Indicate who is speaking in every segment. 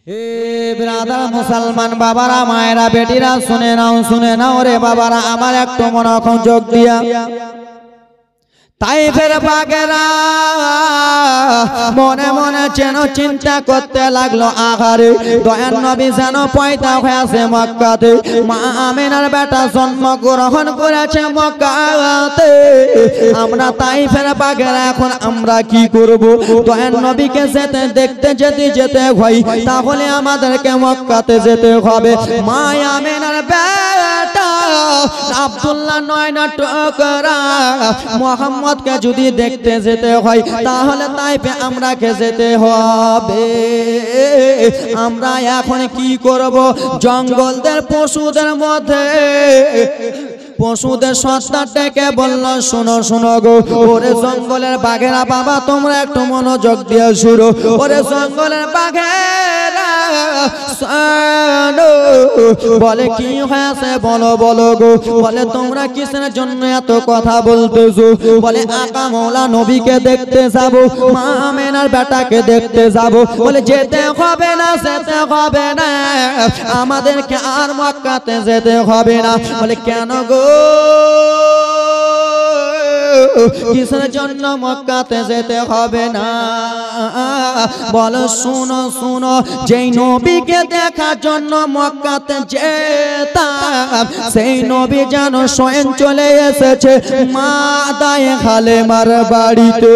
Speaker 1: এ brother মুসলমান বাবারা মায়েরা বেটিরা শুনে নাও রে বাবারা, আমার একটু মনোযোগ দিয়া তাইফের বাগেরা মনে মনে যেন চিন্তা করতে লাগলো, আহারে দয়ার নবী যেন পয়দা হয়েছে মক্কাতে, মা আমিনার বেটা জন্মগ্রহণ করেছে মক্কাতে, আমরা তাইফের বাগেরা এখন আমরা কি করব? দয়ার নবীকে যেতে হয়, তাহলে আমাদেরকে মক্কাতে যেতে হবে। মা আমিনার বেটা আব্দুল্লাহ নয় না টুকরা মোহাম্মদকে যদি দেখতে যেতে হয়, তাহলে তাইফে আমরাকে যেতে হবে। আমরা এখন কি করব? জঙ্গলদের পশুদের মধ্যে পশুদের সত্তা ডেকে বলল, শোনো গো, ওরে জঙ্গলের বাঘেরা বাবা তোমরা একটু মনোযোগ দিয়ে শুরু। ওরে জঙ্গলের বাঘেরা বলে কি হয়েছে বলো গো। বলে তোমরা কিসের জন্য এত কথা বলতেছো? বলে আকা মৌলা নবীকে দেখতে যাব, মা আমিনার বেটাকে দেখতে যাব। বলে যেতে হবে না, আমাদেরকে আর মক্কাতে যেতে হবে না। বলে কেন গো, কিসের জন্য মক্কাতে যেতে হবে না? বলো শোনো, যেই নবীকে দেখার জন্য মক্কাতে যেতাম, সেই নবী যেন স্বয়ং চলে এসেছে মা দায়ে হালেমার বাড়িতে।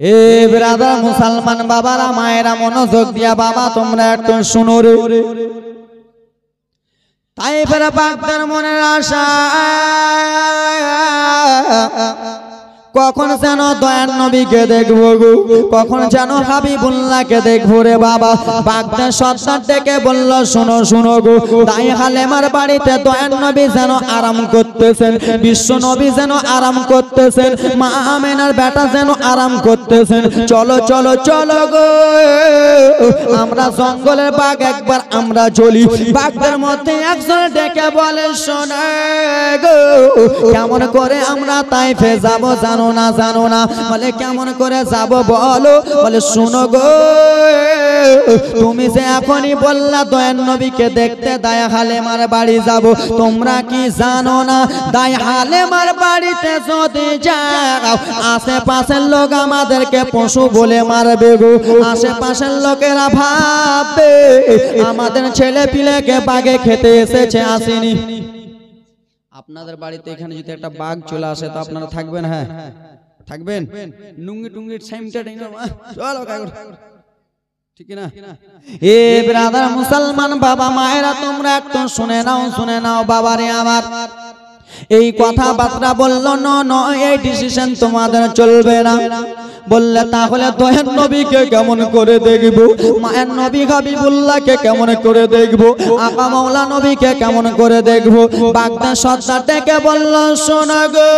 Speaker 1: এ ব্রাদার মুসলমান বাবারা মায়েরা মনোযোগ দিয়া বাবা তোমরা একটু শুনো রে। তাইফের বাগদার মনের আশা কখন যেন দয়ার নবীকে দেখবো গো, কখন যেন হাবিবুল্লাহকে দেখবো রে বাবা। বাগদার সর্দার ডেকে বলল, শোনো গো, দায়ে হালেমার বাড়িতে দয়ার নবী যেন আরাম করতেছেন, বিশ্ব নবী যেন আরাম করতেছেন, মা আমিনার বেটা যেন আরাম করতেছেন। চলো গো, আমরা জঙ্গলের বাঘ একবার আমরা চলি। বাগদার মধ্যে একজন ডেকে বলে, শোনে গো, কেমন করে আমরা তাইফে যাব জানো না? বলে কেমন করে যাব বলো? বলে শোনো গো, তুমি যে এখনই বললা দয়ার নবীকে দেখতে দায়ে হালেমার বাড়ি যাব, তোমরা কি জানো না দায়ে হালেমার বাড়িতে যদি যাও, আশেপাশের লোক আমাদেরকে পশু বলে মারবে গো। আশেপাশের লোকেরা ভাববে আমাদের ছেলে পিলেকে বাঘে খেতে এসেছে, আসেনি। আপনাদের বাড়িতে এখানে যদি একটা বাঘ চলে আসে তো আপনারা থাকবেন? হ্যাঁ থাকবেন। নুঙ্গি টুঙ্গি ঠিক না? এ ব্রাদার মুসলমান বাবা মায়েরা তোমরা একটু শুনে নাও বাবারে আমার। এই কথাবার্তা বললো না, এই ডিসিশন তোমাদের চলবে না। বললে তাহলে দয়ার নবীকে কেমন করে দেখব, মায়ের নবী হাবিবুল্লাহকে কেমন করে দেখব, আকা মাওলা নবীকে কেমন করে দেখব? বাগদার সর্দার ডেকে বলল, শোনো গো,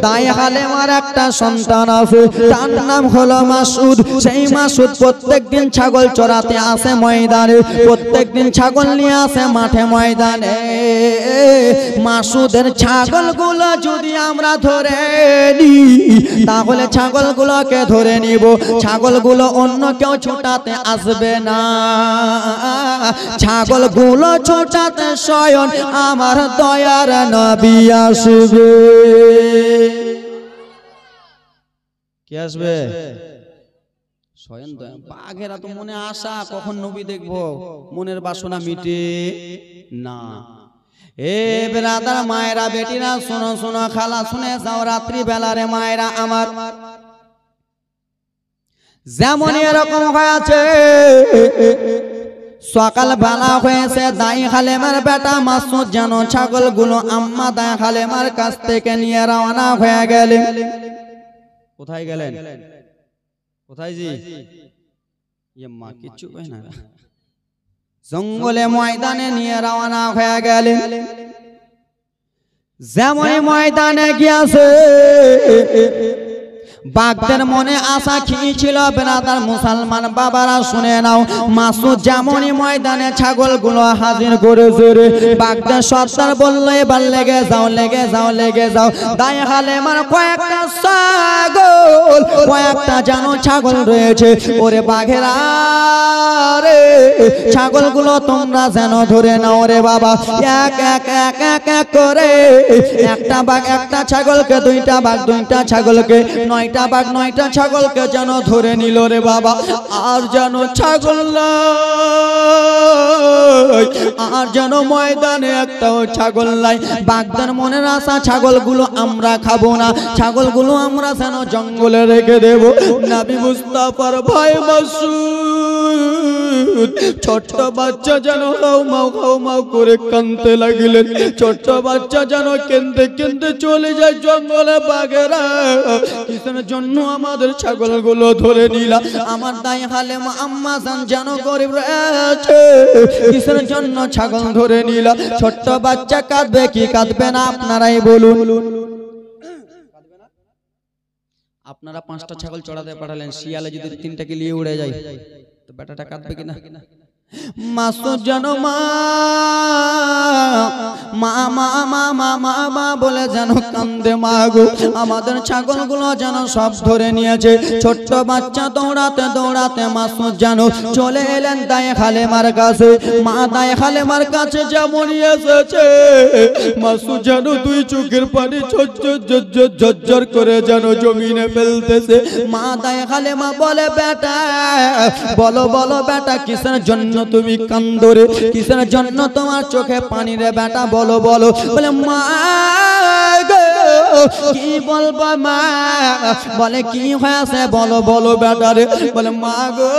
Speaker 1: দায়ে হালেমার একটা সন্তান আছে, তার নাম হলো মাসুদ। সেই মাসুদ প্রত্যেকদিন ছাগল চড়াতে আসে ময়দানে, প্রত্যেকদিন ছাগল নিয়ে আসে মাঠে ময়দানে। মাসুদের ছাগলগুলো যদি আমরা ধরে নিই, তাহলে ছাগলগুলোকে ধরে নিব, ছাগলগুলো অন্য কেউ ছোটাতে আসবে না, ছাগলগুলো ছোটাতে স্বয়ং আমার দয়ার নবী আসবে। কে আসবে? স্বয়ং দয়া। বাঘেরা তো মনে আশা কখন নবী দেখবো, মনের বাসনা মিটে না। এ ব্রাদার মায়েরা বেটিরা শোনো, খালা শুনে যাও, রাত্রি বেলারে মায়েরা আমার, যেমন এরকম হয়েছে সকাল বেলা হয়েছে, দায়ে হালেমার বেটা মাসুদ যেন ছাগলগুলো আম্মা দায়ে হালেমার কাছ থেকে নিয়ে রওনা হয়ে গেলেন। কোথায় গেলেন? কোথায় জি? মা কিচ্ছু কয় না। জঙ্গলে ময়দানে নিয়ে রওনা হয়ে গেলেন। যেমন ময়দানে গিয়েছে বাগদের মনে আশা কি ছিল বেরাদার মুসলমান বাবারা শুনে নাও মাসুদ যেমনই ময়দানে ছাগলগুলো হাজির করেছে রে বাগদের সর্দার বলল এবার লেগে যাও লেগে যাও লেগে যাও দায় হালেমার কয়েকটা ছাগল কয়েকটা জানো ছাগল রয়েছে ওরে বাঘেরা রে ছাগলগুলো তোমরা যেন ধরে নাও রে বাবা এক এক এক এক এক করে একটা বাঘ একটা ছাগলকে দুইটা বাঘ দুইটা ছাগলকে নয়টা বাঘ নয়টা ছাগলকে যেন ধরে নিল রে বাবা আর যেন ছাগল নাই আর যেন ময়দানে একটাও ছাগল নাই বাগদার মনের আশা ছাগলগুলো আমরা খাবো না ছাগলগুলো আমরা যেন জঙ্গলে রেখে দেব নবী মুস্তাফার ভাই মাসুদ ছোট্ট বাচ্চা যেন হাউ মাউ করে কাঁদতে লাগলেন ছোট্ট বাচ্চা যেন কেঁদে কেঁদে চলে যায় জঙ্গলে বাঘেরা কিসের জন্য আমাদের ছাগলগুলো ধরে নিলা আমার দাই হালেমা আম্মা জান যেন গরিব রয়েছে কিসের জন্য ছাগল ধরে নিলা ছোট্ট বাচ্চা কাঁদবে কি কাঁদবে না আপনারাই বলুন আপনারা 5টা ছাগল চড়াতে পাঠালেন শিয়ালে যদি 3টাকে নিয়ে উড়ে যায় তো বেটাটা কাঁদবে কিনা মাসুদ যেন মা মা মা মা মা মা মা বলে যেন কান্দে মা গো আমাদের ছাগলগুলো যেন সব ধরে নিয়েছে ছোট্ট বাচ্চা দৌড়াতে দৌড়াতে মাসুদ যেন চলে এলেন দায়ে হালেমার কাছে মা দায়ে হালেমার কাছে যেমনই এসেছে মাসুদ যেন দুই চোখের পানি ঝরঝর করে যেন জমিনে ফেলতেছে মা দায়ে হালেমা বলে বেটা বলো বলো বেটা কিসের জন্য তুমি কান্দরে কিসের জন্য তোমার চোখে পানি রে বেটা বলো বলো বলে মা গো কি বলবো মা বলে কি হয়েছে বলো বলো বেটা রে বলে মা গো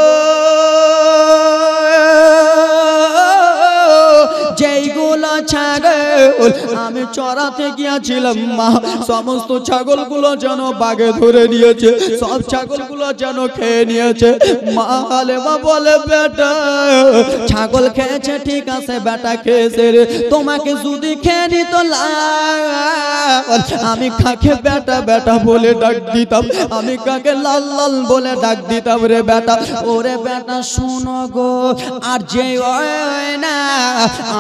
Speaker 1: যেইগুলো ছাগল আমি চড়াতে গিয়েছিলাম মা সমস্ত ছাগলগুলো যেন বাঘে ধরে নিয়েছে সব ছাগলগুলো যেন খেয়ে নিয়েছে মা হালেমা বলে বেটা ছাগল খেয়েছে ঠিক আছে বেটা খেয়েছে রে তোমাকে যদি খেয়ে নিত আমি কাকে বেটা বেটা বলে ডাক দিতাম আমি কাকে লাল লাল বলে ডাক দিতাম রে বেটা ওরে বেটা শুনো গো আর যে না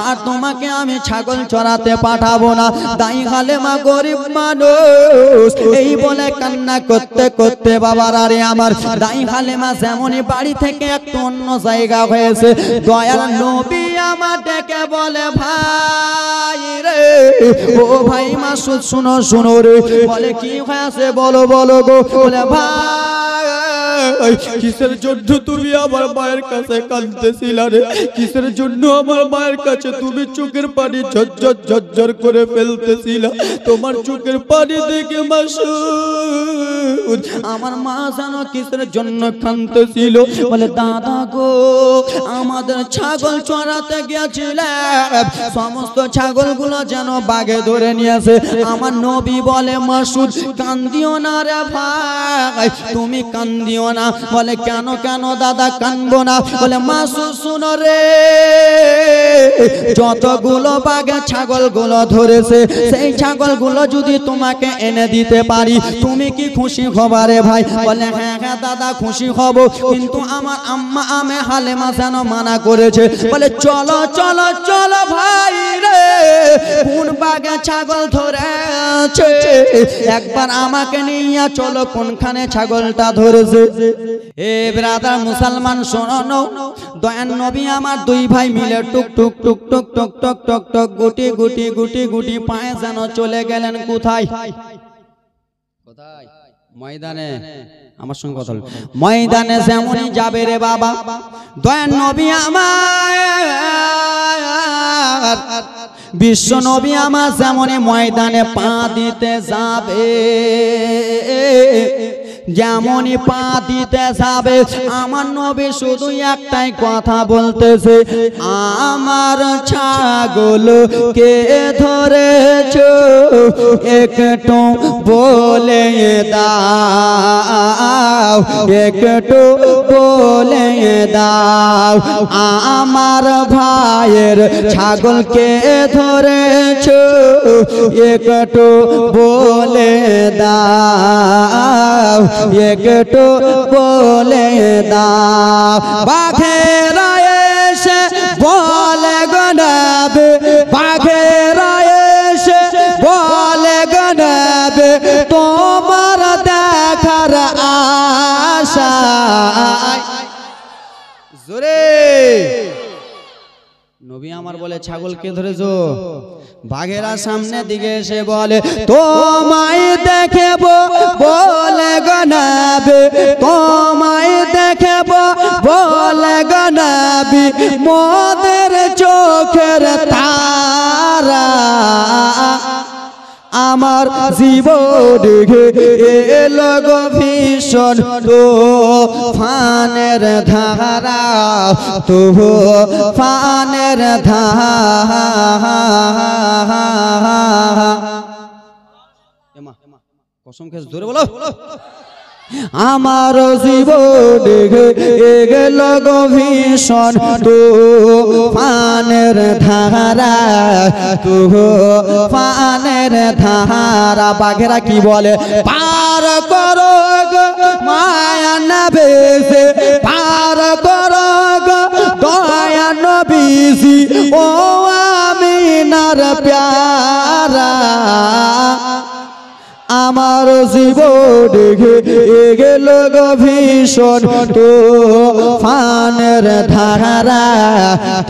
Speaker 1: আর তোমাকে আমি ছাগল চড়াতে পাঠাবো না দাই হালেমা গরিব মানুষ এই বলে কান্না করতে করতে বাবার আরে আমার দাই হালেমা যেমনই বাড়ি থেকে একটু অন্য জায়গা হয়েছে দয়াল নবী আমার ডেকে বলে ভাই রে ও ভাই মাসুদ শুনো শুনো রে বলে কি হয়েছে বলো বলো গো বলে ভাই কিসের জন্য তুমি আমার মায়ের কাছে কাঁদতেছিলা রে কিসের জন্য আমার মায়ের কাছে তুমি চোখের পানি ঝরঝর করে ফেলতেছিলা তোমার চোখের পানি দেখে মাসুদ আমার মা জানো কিসের জন্য কাঁদতেছিল বলে দাদা গো আমাদের ছাগল চড়াতে গিয়েছিলাম সমস্ত ছাগলগুলো যেন বাঘে ধরে নিয়েছে আমার নবী বলে মাসুদ কান্দিও না রে ভাই তুমি কান্দিও না বলে কেন কেন দাদা কানবো না বলে মাসুদ শুনো রে যতগুলো বাঘে ছাগলগুলো ধরেছে সেই ছাগলগুলো যদি তোমাকে এনে দিতে পারি তুমি কি খুশি হবা রে ভাই বলে হ্যাঁ হ্যাঁ দাদা খুশি হব কিন্তু আমার আম্মা আমে হালেমা যেন মানা করেছে বলে চলো চলো চলো ভাই রে কোন বাঘে ছাগল ধরেছে একবার আমাকে নিয়ে চলো কোনখানে ছাগলটা ধরেছে এ ব্রাদার মুসলমান শোনো দয়ান নবী আমার দুই ভাই মিলে টুক টুক টুক টুক টুক টক টক টক গুটি গুটি গুটি গুটি পায়ে যেন চলে গেলেন কোথায় কোথায় ময়দানে আমার সঙ্গে কথা ময়দানে যেমনই যাবে রে বাবা দয়ান নবী আমার বিশ্ব নবী আমার যেমনই ময়দানে পা দিতে যাবে যেমনই পা দিতে যাবে আমার নবী শুধু একটাই কথা বলতেছে আমার ছাগল কে ধরেছো একটু বলে দাও একটু বলে দাও আমার ভাইয়ের ছাগলকে ধরেছো একটু বলে দাও একটু বলে দাও বাঘেরা এসে বলে গো নবী বাঘেরা এসে বলে গো নবী তোমার দেখার আশায় জোরে নবী আমার বলে ছাগলকে ধরেছো বাঘেরা সামনে দিকে এসে বলে তোমায় দেখব বলে গো নবী তোমায় দেখব বলে গো নবী মোদের চোখের তারা আমার জীবন এলো গো ভীষণ তুফানের ধারা তুফানের ধারা কসম খেয়ে ধরে বলো আমার জীবন গেল গো ভীষণ তুফানের ধারা তুফানের ধারা বাঘেরা কি বলে পার করো গো মায়া নবী পার করো গো দয়া নবীজি ও আমিনার প্যারা আমার জীবন গেল গো ভীষণ তুফানের ধারা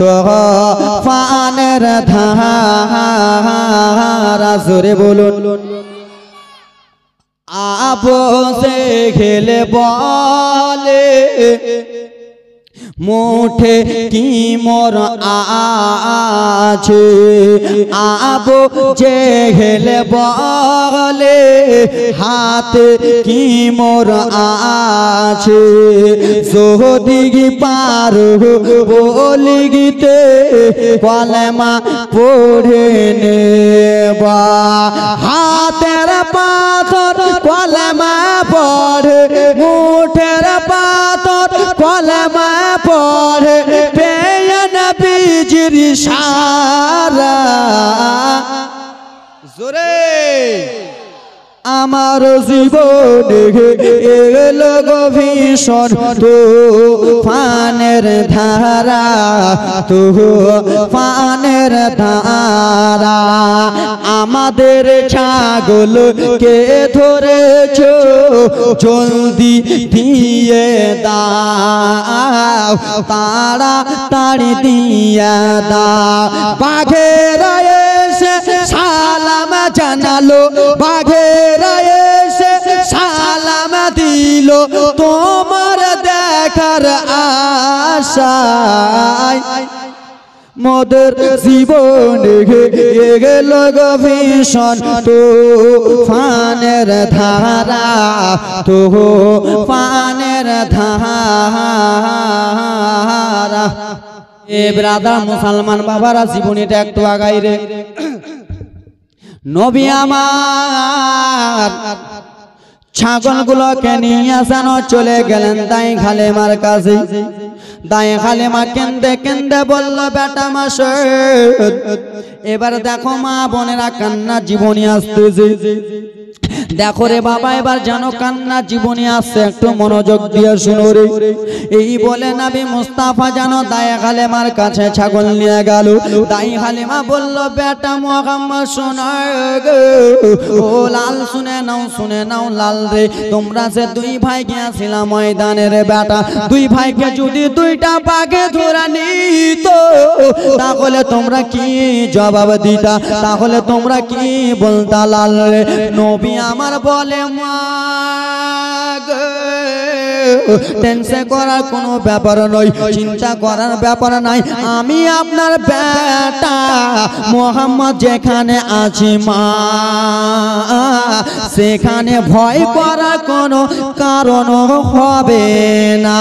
Speaker 1: তুফানের ধারা জোরে বলুন আপসে খেলে বলে মুঠে কি মোর আছে আবু জেহেলে বলে হাতে কি মোর আছে যদি পার বলি গীতে কলেমা পড়ে নেবা হাতের পাথর কলেমা পড়ে মুঠের পাথর কলেমা পড়ে পেয়ে নবীজির ইশারা জোরে আমার জীবন এলো গো ভীষণ তুফানের ধারা তুফানের ধারা আমাদের ছাগলকে ধরেছো জলদি দিয়ে দাও তাড়াতাড়ি দিয়ে দাও বাঘেরা এসে সালাম জানালো বাঘেরা এসে সালাম দিল তোমার দেখার আশায় মোদের জীবন গেল গো ভীষণ তুফানের ধারা তুফানের ধারা এ ব্রাদার মুসলমান বাবারা জীবনীটা একটু আগাই রে নবী আমার ছাগলগুলোকে নিয়ে যেন চলে গেলেন দাই খালেমার কাছে দাই খালেমা কেন্দে কেন্দে বলল বেটা মাসুদ এবার দেখো মা বোনেরা কান্না জীবনী আসতেছে দেখো রে বাবা এবার জানো কান্না জীবনী আসছে একটু মনোযোগ দিয়ে শুনো রে এই বলে নবী মুস্তাফা জানো দাই খালেমার কাছে ছাগল নিয়ে গেল দাই খালেমা বলল বেটা মুহাম্মদ শোনো গো ও লাল শুনে নাও লাল রে তোমরা যে দুই ভাই গিয়েছিলাম ময়দানে রে বেটা দুই ভাইকে যদি দুইটা বাঘে ধরে নিত তাহলে তোমরা কি জবাব দিতা তাহলে তোমরা কি বলতা লাল রে নবী আমার বলে মা টেনশন করার কোনো ব্যাপার নয় চিন্তা করার ব্যাপার নাই আমি আপনার বেটা মুহাম্মদ যেখানে আছি মা সেখানে ভয় করার কোনো কারণ হবে না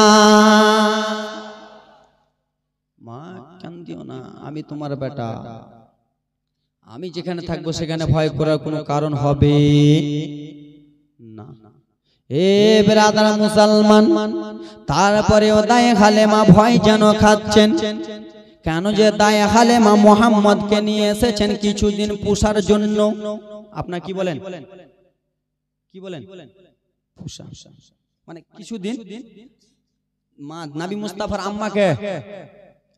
Speaker 1: মা কান্দিও না আমি তোমার বেটা আমি যেখানে থাকবো সেখানে ভয় করার কোনো কারণ হবে না এ ব্রাদার মুসলমান, তারপরেও দায়ে হালেমা ভয় যেন খাচ্ছেন। কেন যে দায়ে হালেমা মুহাম্মদকে নিয়ে এসেছেন কিছুদিন পুষার জন্য। আপনার কি বলেন, কি বলেন? পুষা মানে কিছুদিন মা নবী মুস্তাফার আম্মাকে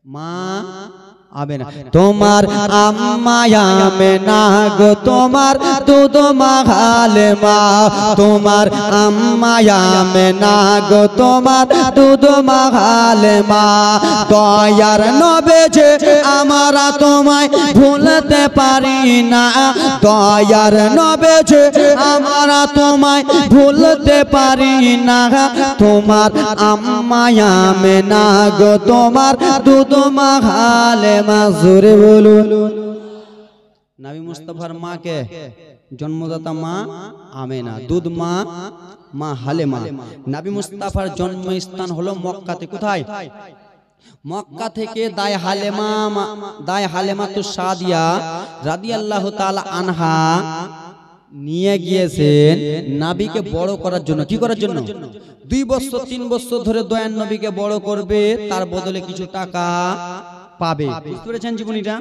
Speaker 1: মা আবে না, তোমার আম্মা আমেনা গো, তোমার দুধ মা হালেমা, তোমার আম্মা আমেনা গো, তোমার দুধ মা হালেমা। দয়ার নবী যে আমরা তোমায় ভুলতে পারি না, দয়ার নবী যে আমরা তোমায় ভুলতে পারি না। তোমার আম্মা আমেনা গো, তোমার দুধ মা হালেমা। জোরে বলুন। নবী মুস্তাফার মাকে জন্মদাতা মা আমেনা, দুধ মা মা হালেমা। নবী মুস্তাফার জন্মস্থান হলো মক্কাতে। কোথায়? মক্কা থেকে দায়ে হালেমা তো সাদিয়া রাদিয়াল্লাহু তাআলা আনহা নিয়ে গিয়েছেন নবীকে বড় করার জন্য। কি করার জন্য? 2 বছর 3 বছর ধরে দয়ার নবীকে বড় করবে, তার বদলে কিছু টাকা পাবে। বুঝতে পেরেছেন জীবনীটা?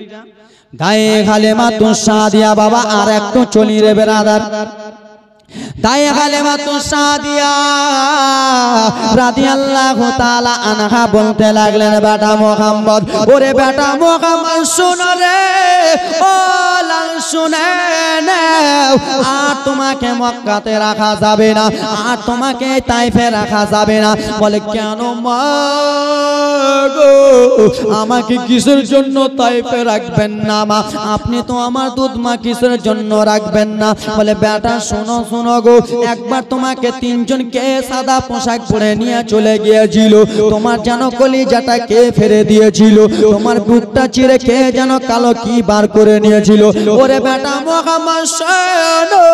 Speaker 1: দায়ে হালেমা তো সাদিয়া বাবা, আর একটু চলি রে বেরাদার। দায়ে হালেমা তো সাদিয়া রাদিয়াল্লাহু তাআলা আনহা বলতে লাগলেন, বেটা মুহাম্মদ, ওরে বেটা মুহাম্মদ শোনো রে, ও লাল শুনে নাও, আর তোমাকে মক্কাতে রাখা যাবে না, আর তোমাকে তাইফে রাখা যাবে না। বলে কেন মা গো, আমাকে কিসের জন্য তাইফে রাখবেন না মা? আপনি তো আমার দুধ মা, কিসের জন্য রাখবেন না? বলে বেটা শোনো শোনো গো, একবার তোমাকে 3 জন কে সাদা পোশাক পরে নিয়ে চলে গিয়েছিল, তোমার যেন কলিজাটা কে ফেরে দিয়েছিল, তোমার বুকটা চিরে কে যেন কালো কি বার করে নিয়েছিল। ওরে বেটা মুহাম্মদ শোনো,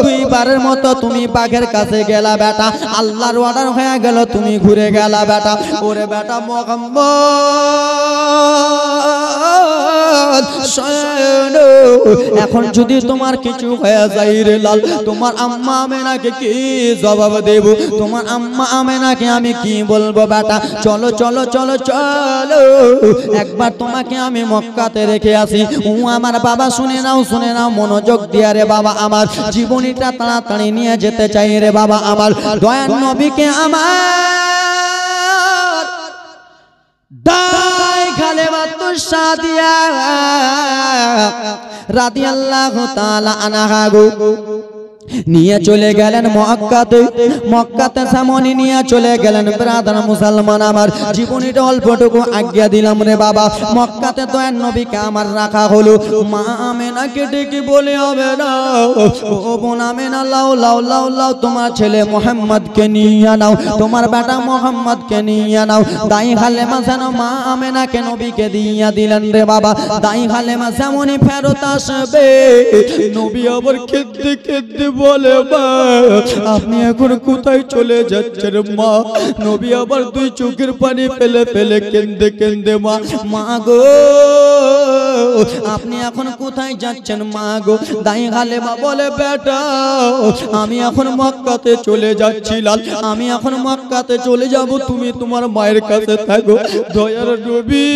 Speaker 1: 2 বারের মতো তুমি বাঘের কাছে গেলা বেটা, আল্লাহর অর্ডার হয়ে গেল, তুমি ঘুরে গেলা বেটা। ওরে বেটা মুহাম্মদ শোনো, এখন যদি তোমার কিছু হয়ে যায় রে লাল, তোমার আম্মা আমেনাকে কি জবাব দেব? তোমার আম্মা আমেনাকে আমি কি বলবো বেটা? চলো চলো চলো চলো, একবার তোমাকে আমি মক্কাতে রেখে আসি। ও আমার বাবা শুনে নাও, শুনে নাও মনোযোগ দিয়ে রে বাবা, আমার জীবনীটা তাড়াতাড়ি নিয়ে যেতে চাই রে বাবা। আমার দয়ার নবীকে আমার দায়ে হালেমা তো সাদিয়া রাদিয়াল্লাহু তাআলা আনহা গো নিয়ে চলে গেলেন মক্কাতে। মক্কাতে সামনে নিয়ে চলে গেলেন ব্রাদার মুসলমান, আমার জীবনীটা অল্পটুকু আজ্ঞা দিলাম রে বাবা। মক্কাতে দয়ার নবীকে আমার রাখা হলো। মা আমেনাকে ডেকে বলে হবে না, ও বোন আমেনা, লাও লাও লাও লাও, তোমার ছেলে মুহাম্মদকে নিয়ে নাও, তোমার বেটা মুহাম্মদকে নিয়ে নাও। দায়ে হালেমা যেন মা আমেনাকে নবীকে দিয়ে দিলেন রে বাবা। দায়ে হালেমা যেমনই ফেরত আসবে, নবী আবার কেঁদতে কেঁদতে বলে, মা আপনি এখন কোথায় চলে যাচ্ছেন মা? নবী আবার 2 চোখের পানি ফেলে ফেলে কেঁদে কেঁদে, মা মা গো আপনি এখন কোথায় যাচ্ছেন মা গো? দায়ে হালেমা বলে, বেটা আমি এখন মক্কাতে চলে যাচ্ছিলাম, আমি এখন মক্কাতে চলে যাব, তুমি তোমার মায়ের কাছে থাকো। দয়ার নবী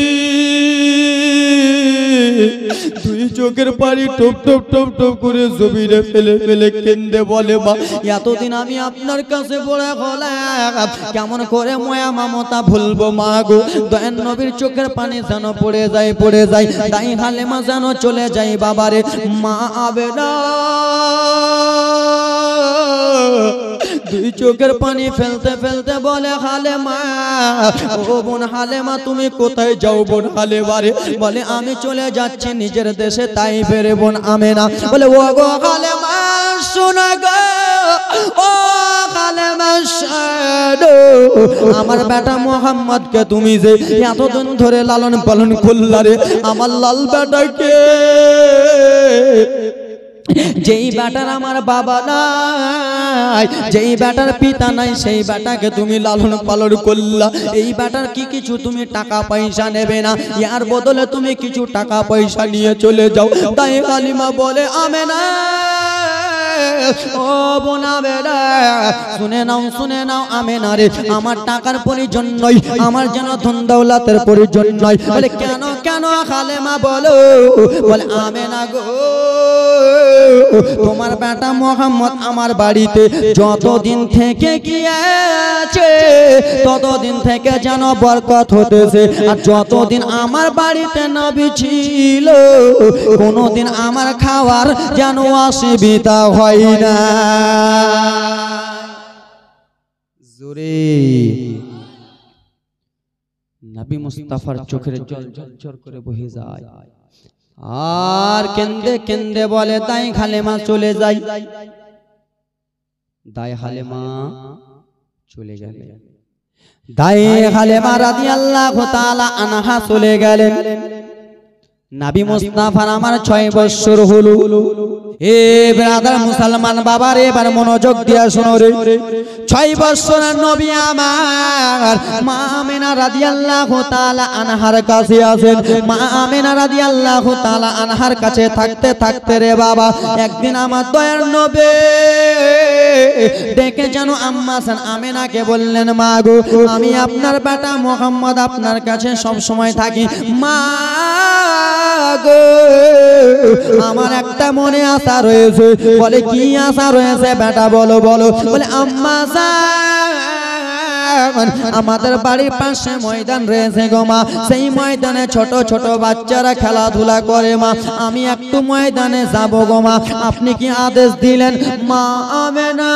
Speaker 1: 2 চোখের পানি টপ টপ টপ টপ করে জমিনে ফেলে ফেলে কেঁদে বলে, মা এতদিন আমি আপনার কাছে বড় হলাম, কেমন করে মায়া মমতা ভুলবো মা গো? দয়ার নবীর চোখের পানি যেন পড়ে যায় পড়ে যায়, দায়ে হালেমা যেন চলে যায় বাবারে। মা আবে না, 2 চোখের পানি ফেলতে ফেলতে বলে, হালেমা ও বোন হালেমা তুমি কোথায় যাও বোন হালেমা রে? বলে আমি চলে যাচ্ছি নিজের দেশে তাইফে রে বোন আমেনা। বলে ও গো হালেমা শোনো গো, ও হালেমা শোনো, আমার বেটা মুহাম্মদকে তুমি যে এতদিন ধরে লালন পালন করলা রে, আমার লাল বেটাকে, যেই বেটার আমার বাবা নাই, যেই বেটার পিতা নাই, সেই বেটাকে তুমি লালন পালন করলা, এই বেটার কি কিছু তুমি টাকা পয়সা নেবে না? ইয়ার বদলে তুমি কিছু টাকা পয়সা নিয়ে চলে যাও। দায়ে হালিমা বলে, আমেনা ও বোনা বেলা শুনে নাও আমেনা রে, আমার টাকার প্রয়োজন নয়, আমার যেন ধন দৌলতের প্রয়োজন নয়। বলে কেন কেন খালেমা বলো? বলে আমেনা গো, তোমার বেটা মোহাম্মদ আমার বাড়িতে যতদিন থেকে গিয়েছে ততদিন থেকে যেন বরকত হতেছে, আর যতদিন আমার বাড়িতে নবী ছিল কোনোদিন আমার খাওয়ার যেন অসুবিধা হয় না। জোরে নবী মুস্তাফার চোখের জল ঝরঝর করে বহে যায়, আর কেন্দে কেন্দে বলে তাই খালেমা চলে যাই, দাই হালেমা চলে গেলেন, দাই হালেমা রাদিয়াল্লাহু তাআলা আনহা চলে গেলেন। নবী মুস্তাফার আমার 6 বছর হলো। এ ব্রাদার মুসলমান বাবা রে, এবার মনোযোগ দিয়া শোনো রে। 6 বছরের নবী আমার মা আমেনা রাদিয়াল্লাহু তাআলা আনহার কাছে আছেন। মা আমেনা রাদিয়াল্লাহু তাআলা আনহার কাছে থাকতে থাকতে রে বাবা একদিন আমার দয়ার নবী ডেকে যেন আম্মা জান আমেনাকে বললেন, মা গো আমি আপনার বেটা মুহাম্মদ আপনার কাছে সব সময় থাকি, মা গো আমার একটা মনে আশা রয়েছে। বলে কি আশা রয়েছে বেটা বলো বলো? বলে আম্মা জান আমাদের বাড়ির পাশে ময়দান রয়েছে গো মা, সেই ময়দানে ছোট ছোট বাচ্চারা খেলাধুলা করে মা, আমি একটু ময়দানে যাব গো মা, আপনি কি আদেশ দিলেন? মা আমেনা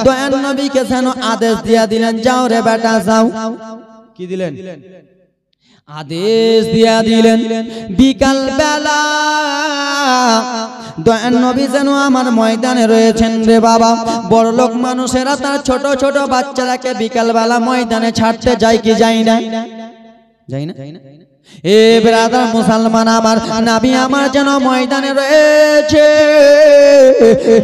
Speaker 1: দয়ার নবীকে যেন আদেশ দিয়া দিলেন, যাও রে বেটা যাও। কি দিলেন? আদেশ দিয়া দিলেন। বিকাল বেলা দয়ার নবী যেন আমার ময়দানে রয়েছেন রে বাবা। বড়লোক মানুষেরা তার ছোট ছোট বাচ্চারাকে বিকাল বেলা ময়দানে ছাড়তে যায় কি যায় না? যাই না? এ ব্রাদার মুসলমান আমার নবী আমার যেন ময়দানে রয়েছে।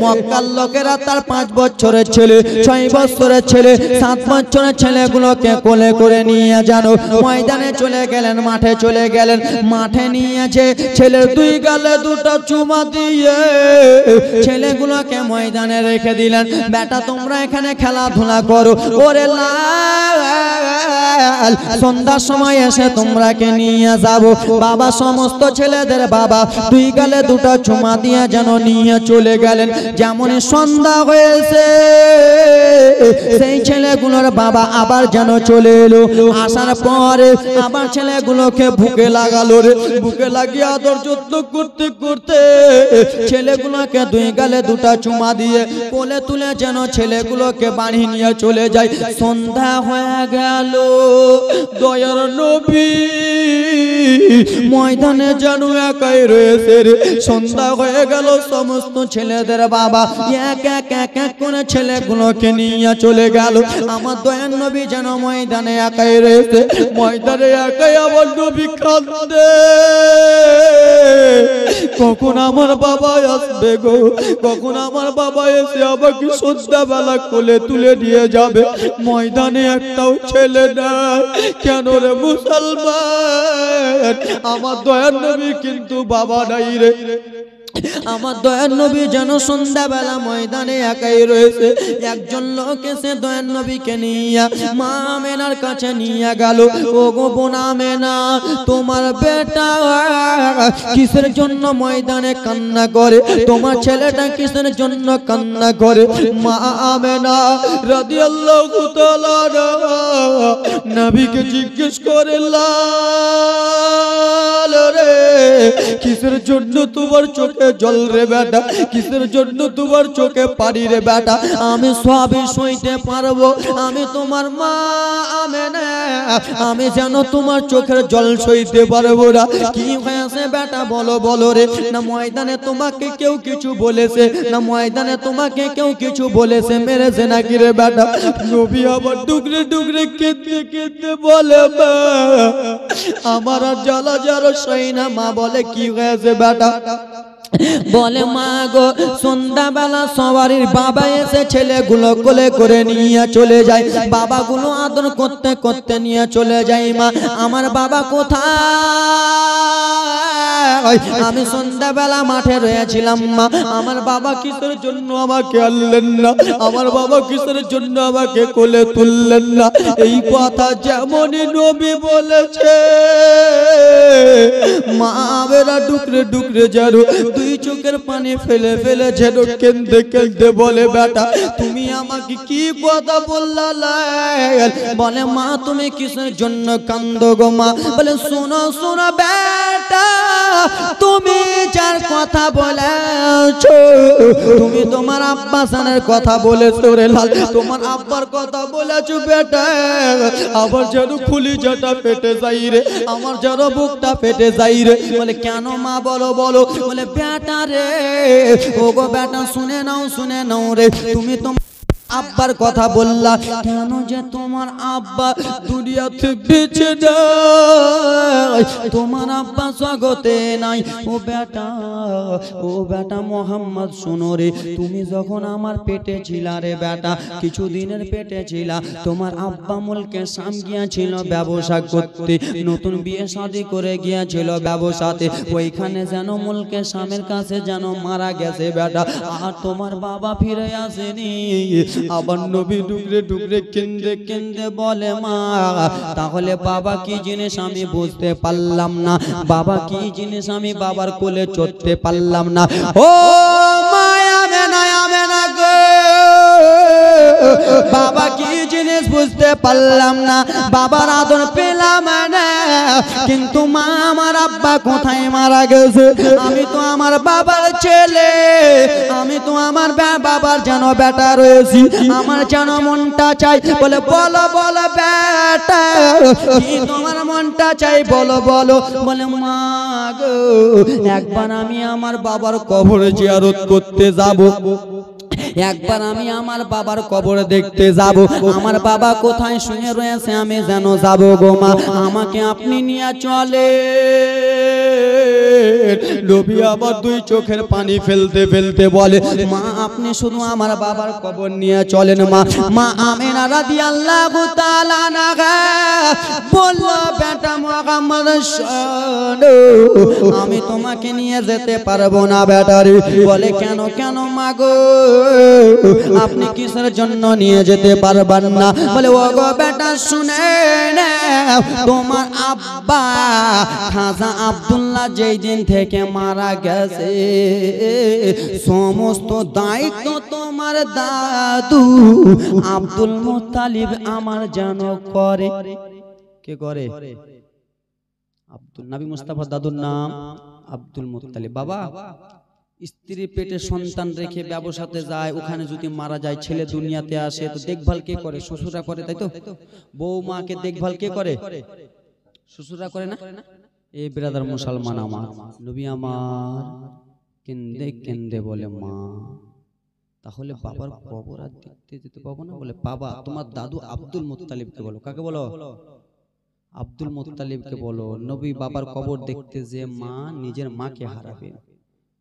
Speaker 1: মক্কার লোকেরা তার 5 বছরের ছেলে, 6 বছরের ছেলে, 7 বছরের ছেলেগুলোকে কোলে করে নিয়ে যেন ময়দানে চলে গেলেন, মাঠে চলে গেলেন। মাঠে নিয়েছে ছেলের 2 গালে 2টা চুমা দিয়ে ছেলেগুলোকে ময়দানে রেখে দিলেন, বেটা তোমরা এখানে খেলাধুলা করো। ওরে লাল সন্ধ্যার সময় এসে তোমরাকে নিয়ে যাবো। বাবা সমস্ত ছেলেদের বাবা 2 গালে 2টা চুমা দিয়ে যেন নিয়ে চলে গেলেন। যেমনই সন্ধ্যা হয়েছে সেই ছেলেগুলোর বাবা আবার যেন চলে এলো। আসার পরে আবার ছেলেগুলোকে বুকে লাগালো রে, বুকে লাগিয়ে আদর যত্ন করতে করতে ছেলেগুলোকে 2 গালে 2টা চুমা দিয়ে কোলে তুলে যেন ছেলেগুলোকে বাড়ি নিয়ে চলে যায়। সন্ধ্যা হয়ে গেল, দয়ার নবী ময়দানে যেন একাই রয়েছে রে। সন্ধ্যা হয়ে গেল, সমস্ত ছেলেদের বাবা এক এক এক এক করে ছেলেগুলোকে নিয়ে চলে গেল। আমার দয়ার নবী যেন ময়দানে একাই রয়েছে। ময়দানে একাই আমার নবী কাঁদে, কখন আমার বাবা আসবে গো, কখন আমার বাবা এসে আমাকে সন্ধ্যাবেলা কোলে তুলে নিয়ে যাবে। ময়দানে একটাও ছেলে নাই। কেন রে মুসলমান, আমার দয়ার নবী কিন্তু বাবা নাই রে। আমার দয়ার নবী যেন সন্ধ্যাবেলা ময়দানে একাই রয়েছে। একজন লোক এসে দয়ার নবীকে নিয়ে মা আমেনার কাছে নিয়ে গেল। ও গো বোন আমেনা, তোমার বেটা কিসের জন্য ময়দানে কান্না করে? তোমার ছেলেটা কিসের জন্য কান্না করে? মা আমেনা রাদিয়াল্লাহু তাআলা নবীকে জিজ্ঞেস করে, লাল রে কিসের জন্য তোমার চোখে জল রে বেটা, কিসের জন্য তোমার চোখে পানি রে বেটা? আমি সবই সইতে পারবো, আমি তোমার মা আমেনা, আমি যেন তোমার চোখের জল সইতে পারবো না। কি হয়েছে বেটা বলো বলো রে? না ময়দানে তোমাকে কেউ কিছু বলেছে? না ময়দানে তোমাকে কেউ কিছু বলেছে, মেরেছে নাকি রে বেটা? নবী আবার ডুগরে ডুগরে কেঁদে কেঁদে বলে, মা আমার আর জ্বালা জ্বালা সই না। মা বলে কি হয়েছে বেটা? বলে মা গো সন্ধ্যাবেলা সবারই বাবা এসে ছেলেগুলো কোলে করে নিয়ে চলে যায়। বাবাগুলো আদর করতে করতে নিয়ে চলে যায়। মা আমার বাবা কোথায়? আমি সন্ধ্যাবেলা মাঠে রয়েছিলাম মা, আমার বাবা কিসের জন্য আমাকে আনলেন না, আমার বাবা কিসের জন্য আমাকে কোলে তুললেন না। এই কথা যেমনই নবী বলেছে মা বেরা ডুকরে ডুকরে যেন দুই চোখের পানি ফেলে ফেলে যেন কেঁদে কেঁদে বলে বেটা তুমি আমাকে কি কথা বললা। বলে মা তুমি কিসের জন্য কান্দো গো মা। বলে শোনো শোনো বেটা তুমি যার কথা বলেছো তুমি তোমার আব্বা সানের কথা বলেছো রে লাল, তোমার আব্বার কথা বলেছো বেটা আবার যেন খুলিজাটা ফেটে যাই রে, আমার যেন বুকটা ফেটে যাই রে। বলে কেন মা বলো বলো। বলে বেটা রে ও গো বেটা শুনে নাও রে, তুমি তোমার আব্বার কথা বললা কেন যে তোমার আব্বা দুনিয়াতে বেঁচে যায়, তোমার আব্বা জগতে নাই। ও বেটা মোহাম্মদ শোনো রে, তুমি যখন আমার পেটে ছিলা রে বেটা, কিছুদিনের পেটে ছিলা, তোমার আব্বা মুলকে শাম গিয়েছিল ব্যবসা করতে, নতুন বিয়ে শাদী করে গিয়েছিল ব্যবসাতে, ওইখানে যেন মুলকে শামের কাছে যেন মারা গেছে বেটা, আর তোমার বাবা ফিরে আসেনি। আবার নবী ডুকরে ডুকরে কেঁদে কেঁদে বলে মা তাহলে বাবা কি জিনিস আমি বুঝতে পারলাম না, বাবা কি জিনিস আমি বাবার কোলে চড়তে পারলাম না। ও মায়া মেনা গো বাবা কি জিনিস বুঝতে পারলাম না, বাবার আদর পেলাম না, কিন্তু মা আমার আব্বা কোথায় মারা গেছে, আমি তো আমার বাবার ছেলে, আমি তো আমার বাবার যেন বেটা রয়েছি, আমার যেন মনটা চাই। বলে বলো বলো বেটা কি তোমার মনটা চাই বলো বলো। বলে মা গো একবার আমি আমার বাবার কবর জিয়ারত করতে যাব, একবার আমি আমার বাবার কবর দেখতে যাব, আমার বাবা কোথায় শুয়ে রয়েছে আমি যেন যাব গো মা, আমাকে আপনি নিয়ে চলে। নবী আবার দুই চোখের পানি ফেলতে ফেলতে বলে মা আপনি শুধু আমার বাবার কবর নিয়ে চলেন মা। মা আমিনা রাদিয়াল্লাহু তাআলা আনহা বলল বেটা মুহাম্মদ শোনো আমি তোমাকে নিয়ে যেতে পারবো না বেটারে। বলে কেন কেন মা গো আপনি কিসের জন্য নিয়ে যেতে পারবেন না। বলে ও গো বেটা শুনে নাও তোমার আব্বা খাজা আব্দুল্লাহ যেই দিন থেকে মারা গেছে সমস্ত দায়িত্ব তোমার দাদু আব্দুল মুত্তালিব আমার যেন করে। কে করে? আব্দুল নবী মুস্তাফার দাদুর নাম আব্দুল মুত্তালিব। বাবা স্ত্রী পেটে সন্তান রেখে ব্যবসাতে যায়, ওখানে যদি মারা যায় ছেলে দুনিয়াতে আসে তো দেখভাল কে করে? শ্বশুরা করে, তাই তো? বৌমাকে দেখভাল কে করে? শ্বশুরা করে না? এই ব্রাদার মুসলমান আমার নবী আমার কেন্দে কেন্দে বলে মা তাহলে বাবার কবর আর দেখতে যেতে পাবো না? বলে বাবা তোমার দাদু আব্দুল মুত্তালিবকে বলো। কাকে বলো? আব্দুল মুত্তালিবকে বলো। নবী বাবার কবর দেখতে যে মা নিজের মাকে হারাবে,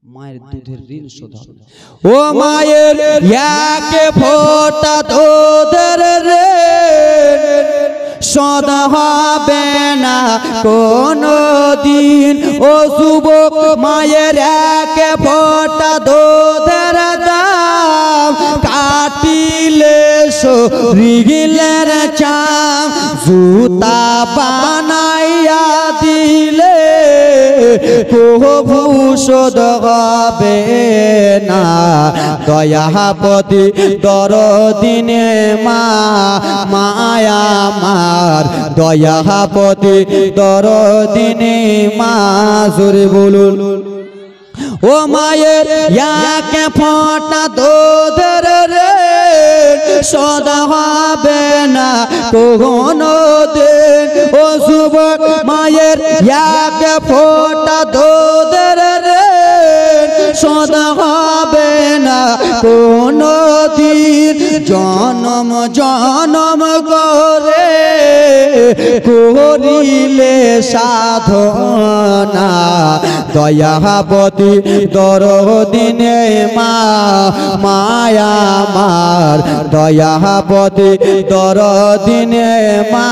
Speaker 1: মায়ের দুধের ঋণ শোধন। ও মায়ের একে ফোঁটা দুধের ঋণ শোধ হবে না কোনো দিন। ও যুবক মায়ের একে ফোঁটা দুধের দাম কাটিলে শরীরের চাম জুতা বানাইয়া দিলে কবু শোধ হবে না। দয়াপতি দরদিনে মা মায়া মার দয়াপতি দরদিনে মা জোরে বলুন। ও মায়ের একে ফোঁটা দুধের ঋণ শোধ হবে না কোনো দিন। ও যুবক মায়ের একে ফোঁটা দুধের ঋণ শোধ হবে না কোনো দিন। জনম জনম করে করিলে সাধনা দয়াপতি দরদিনে মা মায়া মার দয়াপতি দরদিনে মা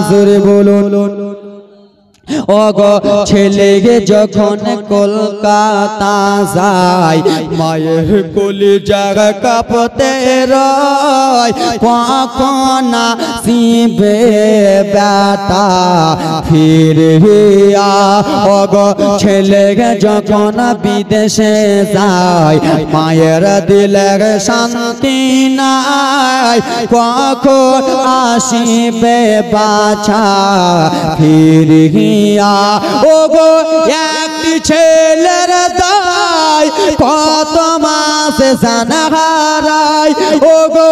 Speaker 1: জোরে বলুন। ওগো ছেলে যখন কলকাতা যায় মায়ের কলিজা কাঁপতে রয় কখন আসিবে বেটা ফিরিয়া ওগো ছেলে যখন বিদেশে যায় মায়ের দিলের শান্তি নাই কখন আসিবে বাছা ফিরিয়া ওগো একটি ছেলের দায় কত মাসে জানা হারায় ওগো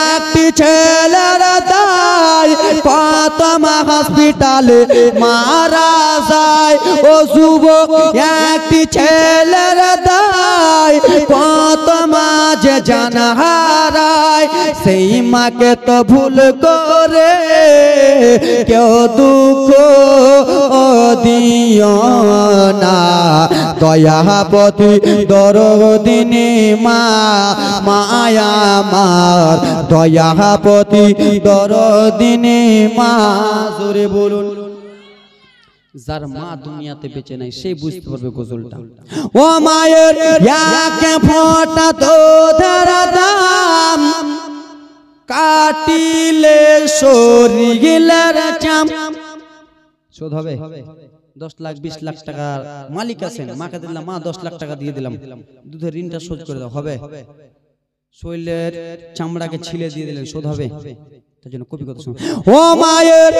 Speaker 1: একটি ছেলের দায় কত মা হসপিটালে মারা যায় ও যুবক একটি ছেলের দায় কত মাঝে জানা হারায় সেই মাকে তো ভুল করে কেউ দুঃখ দিও না দয়াপতি দরদিনী মা মায়া মার দয়াপতি দরদিনী মা জোরে বলুন যার মা দুনিয়াতে বেঁচে নাই সেই বুঝতে পারবে গজলটা ও মায়ের এক ফোঁটা দুধের দাম কাটিলে শরীরের চাম শোধ হবে 10 লাখ 20 লাখ টাকার মালিক আছেন মাকে দিলাম মা 10 লাখ টাকা দিয়ে দিলাম দুধের ঋণটা শোধ করে দাও হবে শরীরের চামড়াকে ছিলে দিয়ে দিলেন শোধ হবে তার জন্য কবি কথা শুনুন ও মায়ের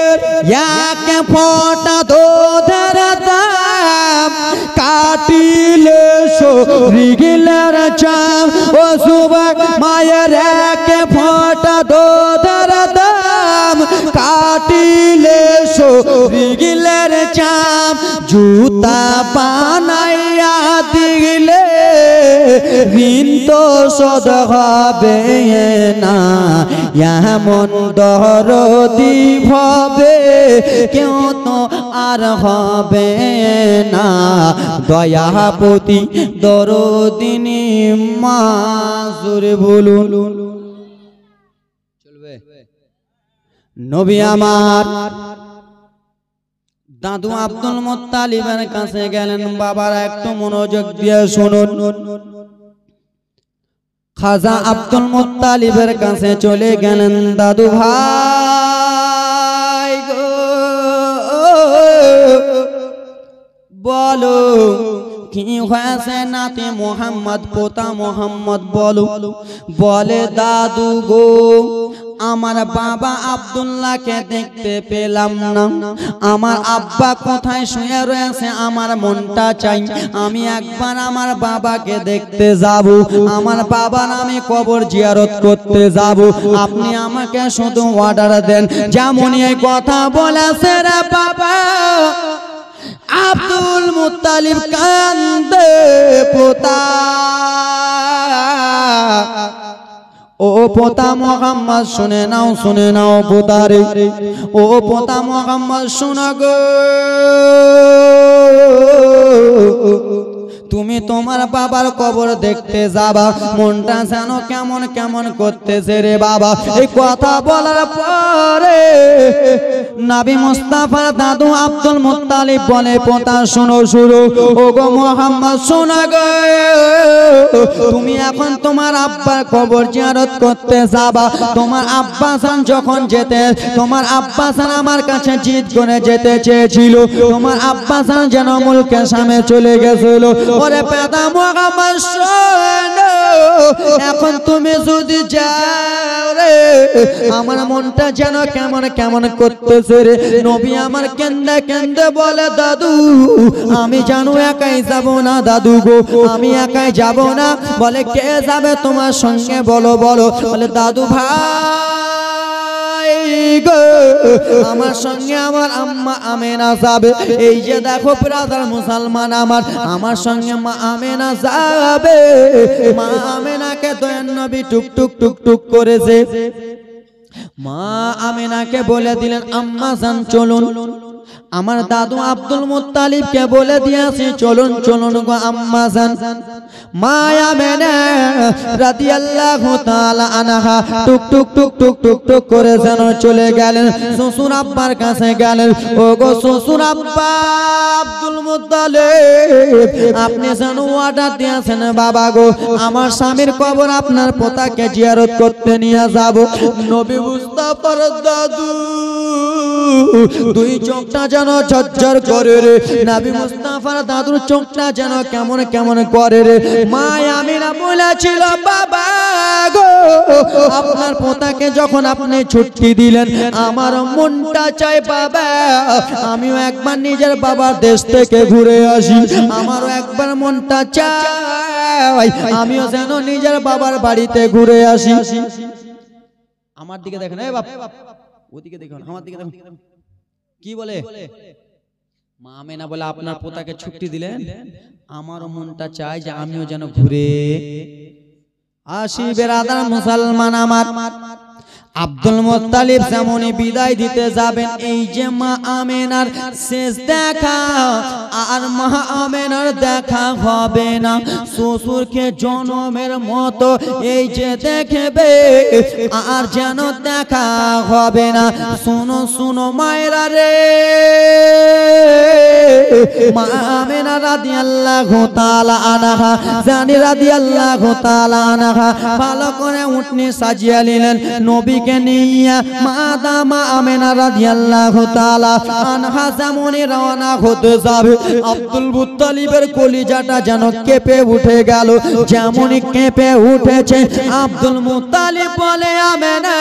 Speaker 1: এক ফোঁটা দুধের দাম কাটিলে শরীরের চাম ও যুবক মায়ের এক ফোঁটা দুধের দাম কাটিলে শরীরের চাম জুতা বানাইয়া দিলে ঋণ তো শোধ হবে না এমন দরদি ভাবে কেউ তো আর হবে না দয়াপতি দরদিনী মা জোরে বলুন চলবে নবী আমার দাদু আব্দুল মুত্তালিবের কাছে গেলেন বাবার একটু মনোযোগ দিয়ে শুনুন খাজা আব্দুল মুত্তালিবের কাছে চলে গেলেন দাদু ভাই গো বলো কি হয়েছে নাতি মোহাম্মদ পোতা মোহাম্মদ বলো বলে দাদু গো আমার বাবা আব্দুল্লাহকে দেখতে পেলাম না আমার আব্বা কোথায় শুয়ে রয়েছে আমার মনটা চাই আমি একবার আমার বাবাকে দেখতে যাব আমার বাবার আমি কবর জিয়ারত করতে যাব আপনি আমাকে শুধু অর্ডার দেন যেমন এই কথা বলেছে রে বাবা আব্দুল মুত্তালিব কান্দে পোতা ও পোতা মোহাম্মদ শুনে নাও পোতারে ও পোতা মোহাম্মদ শোনো গো তুমি তোমার বাবার কবর দেখতে যাবা মনটা যেন কেমন কেমন করতেছে রে বাবা এই কথা বলার পরে নবী মুস্তাফা দাদু আব্দুল মুত্তালিব বলে পোতা শোনো ও গো মোহাম্মদ শোনো গো তুমি এখন তোমার আব্বার কবর জিয়ারত করতে যাবা তোমার আব্বা জান যখন যেতে তোমার আব্বা জান আমার কাছে জিদ করে যেতে চেয়েছিল তোমার আব্বা জান যেন মুলকের সামনে চলে গেছিল ওরে পেদা মোহাম্মদ শোনো এখন তুমি যদি যাও রে আমার মনটা যেন কেমন কেমন করতেছে রে নবী আমার কেন্দে কেন্দে বলে দাদু আমি জানো একাই যাব না দাদু গো আমি একাই যাব না বলে কে যাবে তোমার সঙ্গে বলো বলে দাদু ভাই গো আমার সঙ্গে আমার আম্মা আমেনা যাবে এই যে দেখো ব্রাদার মুসলমান আমার সঙ্গে মা আমেনা যাবে মা আমেনাকে দয়ার নবী টুক টুক টুক টুক করেছে মা আমিনাকে বলে দিলেন আম্মা জান চলুন, আমার দাদু আব্দুল মুত্তালিবকে বলে দিয়েছি চলুন চলুন গো আম্মা জান। মা আমিনা রাদিয়াল্লাহু তাআলা আনহা টুক টুক টুক টুক টুক টুক করে যেন চলে গেলেন শ্বশুর আব্বার কাছে গেলেন। ও গো শ্বশুর আব্বা আব্দুল মুত্তালিব, আপনি যেন অর্ডার দিয়েছেন বাবা গো, আমার স্বামীর কবর আপনার পোতাকে জিয়ারত করতে নিয়ে যাব। নবী মুস্তাফার দাদু দুই চোখটা যেন ঝরঝর করে রে, নবী মুস্তাফার দাদুর চোখটা যেন কেমন কেমন করে রে। মা আমিনা বলেছিল বাবা গো, আপনার পোতাকে যখন আপনি ছুটি দিলেন আমার মনটা চাই বাবা আমিও একবার নিজের বাবার দেশ থেকে ঘুরে আসি, আমারও একবার মনটা চাই আমিও যেন নিজের বাবার বাড়িতে ঘুরে আসি। আমার দিকে দেখেন, এই বাপ ওদিকে দেখুন, আমার দিকে দেখুন কি বলে। মা আমিনা বলে আপনার পোতাকে ছুটি দিলেন, আমারও মনটা চাই যে আমিও যেন ঘুরে আসি। বেরাদার মুসলমান আমার, আব্দুল মুত্তালিব যেমনই বিদায় দিতে যাবেন, এই যে মা আমিনার শেষ দেখা, আর মা আমিনার দেখা হবে না, শ্বশুরকে জনমের মতো এই যে দেখবে আর যেন দেখা হবে না। শুনো শুনো মায়েরা রে, মা আমিনা রাদিয়াল্লাহু তাআলা আনহা, জানি রাদিয়াল্লাহু তাআলা আনহা ভালো করে উঠনি সাজিয়ে নিলেন নবী কে নিয়ে। মা আমিনা রাদিয়াল্লাহু তাআলা আনহা যেমনই রওনা হতে যাবে, আব্দুল মুত্তালিবের কলিজাটা যেন কেঁপে উঠে গেল। যেমনই কেঁপে উঠেছে আব্দুল মুত্তালিব বলে আমিনা,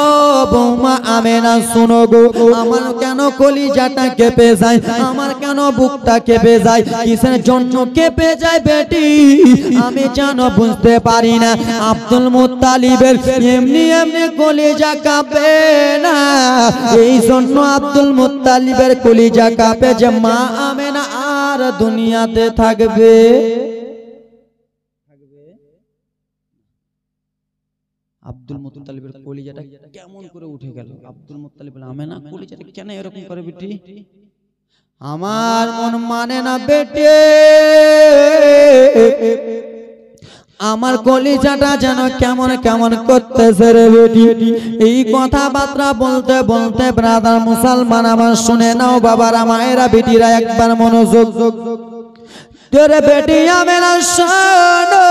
Speaker 1: ও বৌমা আমিনা শোনো গো, আমার কেন কলিজাটা কেঁপে যায়, আমার কেন বুকটা কেঁপে যায়, কিসের জন্য কেঁপে যায় বেটি আমি যেন বুঝতে পারি না। আব্দুল মুত্তালিবের এমনি এমনি কলিজা কাঁপে না, এই জন্য আব্দুল মুত্তালিবের কলিজা কাঁপে যে মা আমিনা আর দুনিয়াতে থাকবে। আব্দুল মুত্তালিবের কলিজাটা কেমন করে উঠে গেল। আব্দুল মুত্তালিব বলে আমিনা কলিজাটা কেন এরকম করে বেটি, আমার মন মানে না বেটে, আমার কলিজাটা যেন কেমন কেমন করতেছে রে বেটি। এই কথাবার্তা বলতে বলতে ব্রাদার মুসলমান আমার শুনে নাও বাবারা মায়েরা বেটিরা একবার মনোযোগ। তোরে বেটি আমিনা শোনো,